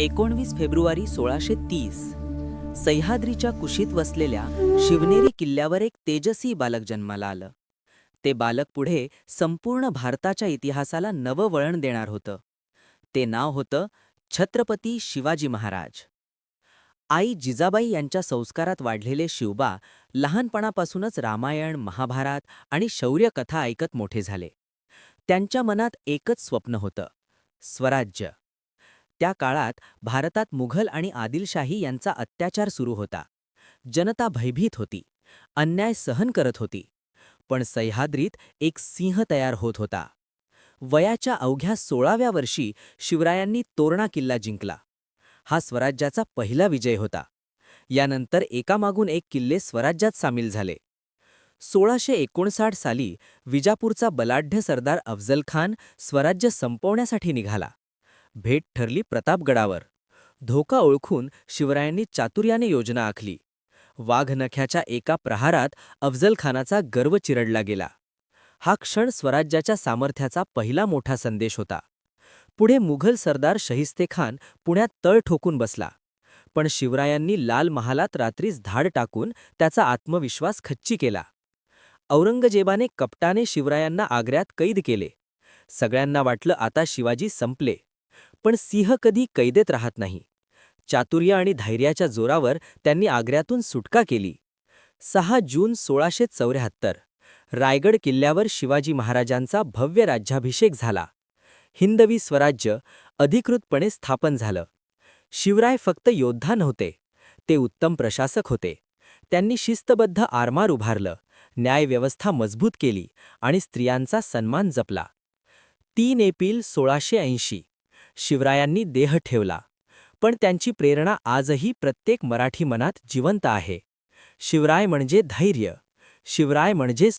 19 February 1630 सह्याद्रीच्या कुशीत वसलेल्या शिवनेरी किल्ल्यावर एक तेजस्वी बालक जन्माला आलं. ते बालक पुढे संपूर्ण भारताच्या इतिहासाला नवं वळण देणार होतं. ते नाव होतं छत्रपती शिवाजी महाराज. आई जिजाबाई यांच्या संस्कारात वाढलेले शिवबा लहानपणापासूनच रामायण, महाभारत आणि शौर्यकथा ऐकत मोठे झाले. त्यांच्या मनात एकच स्वप्न होतं, स्वराज्य. त्या काळात भारतात मुघल आणि आदिलशाही यांचा अत्याचार सुरू होता. जनता भयभीत होती, अन्याय सहन करत होती. पण सह्याद्रीत एक सिंह तयार होत होता. वयाच्या अवघ्या 16व्या वर्षी शिवरायांनी तोरणा किल्ला जिंकला. हा स्वराज्याचा पहिला विजय होता. यानंतर एकामागून एक किल्ले स्वराज्यात सामील झाले. 1659 साली विजापूरचा बलाढ्य सरदार अफझल खान स्वराज्य संपवण्यासाठी निघाला. भेट ठरली प्रतापगडावर. धोका ओळखून शिवरायांनी चातुर्याने योजना आखली. वाघनख्याच्या एका प्रहारात अफझल खानाचा गर्व चिरडला गेला. हा क्षण स्वराज्याच्या सामर्थ्याचा पहिला मोठा संदेश होता. पुढे मुघल सरदार शहिस्तेखान पुण्यात तळ ठोकून बसला. पण शिवरायांनी लाल महालात रात्रीच धाड टाकून त्याचा आत्मविश्वास खच्ची केला. औरंगजेबाने कपटाने शिवरायांना आग्र्यात कैद केले. सगळ्यांना वाटलं आता शिवाजी संपले. पण सिंह कधी कैदेत राहत नाही. चातुर्य आणि धैर्याच्या जोरावर त्यांनी आग्र्यातून सुटका केली. 6 जून 1674 रायगड किल्ल्यावर शिवाजी महाराजांचा भव्य राज्याभिषेक झाला. हिंदवी स्वराज्य अधिकृतपणे स्थापन झालं. शिवराय फक्त योद्धा नव्हते, ते उत्तम प्रशासक होते. त्यांनी शिस्तबद्ध आरमार उभारलं, न्यायव्यवस्था मजबूत केली आणि स्त्रियांचा सन्मान जपला. 3 एप्रिल 1680 शिवरायांनी देह ठेवला. पण त्यांची प्रेरणा आजही प्रत्येक मराठी मनात जिवंत आहे. शिवराय म्हणजे धैर्य. शिवराय म्हणजे